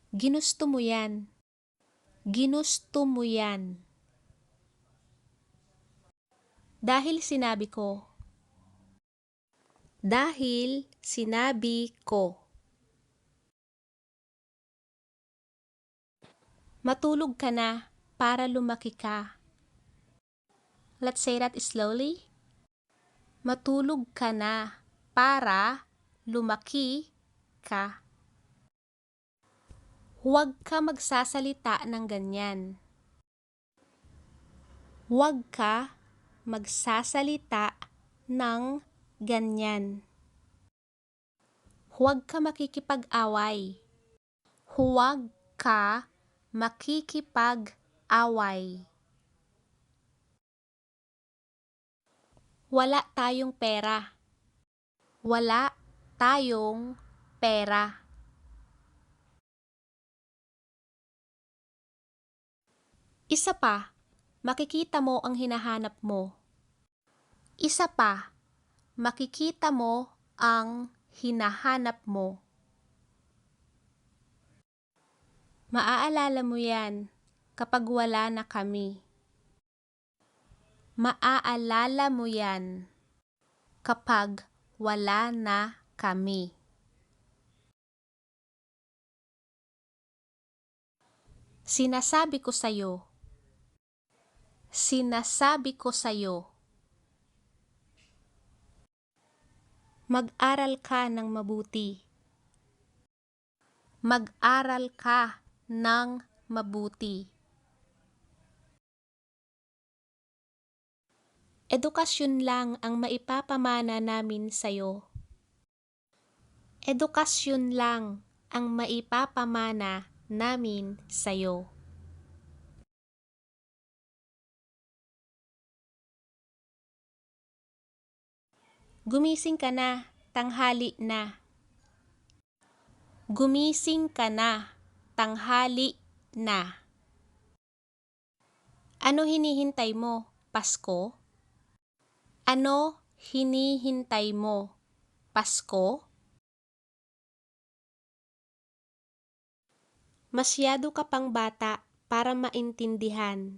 Ginusto mo yan. Ginusto mo yan. Dahil sinabi ko. Dahil sinabi ko. Matulog ka na para lumaki ka. Let's say that slowly. Matulog ka na para lumaki ka. Huwag ka magsasalita ng ganyan. Huwag ka magsasalita ng ganyan. Huwag ka makikipag-away. Huwag ka makikipag-away. Wala tayong pera. Wala tayong pera. Isa pa, makikita mo ang hinahanap mo. Isa pa, makikita mo ang hinahanap mo. Maaalala mo yan kapag wala na kami. Maaalala mo yan kapag wala na kami. Sinasabi ko sa'yo. Sinasabi ko sa'yo. Mag-aral ka ng mabuti. Mag-aral ka ng mabuti. Edukasyon lang ang maipapamana namin sa'yo. Edukasyon lang ang maipapamana namin sa'yo. Gumising ka na, tanghali na. Gumising ka na, tanghali na. Ano hinihintay mo, Pasko? Ano hinihintay mo, Pasko? Masyado ka pang bata para maintindihan.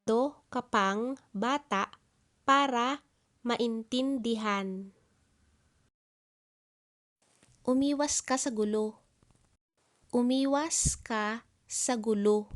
Masyado ka pang bata para maintindihan. Umiwas ka sa gulo. Umiwas ka sa gulo.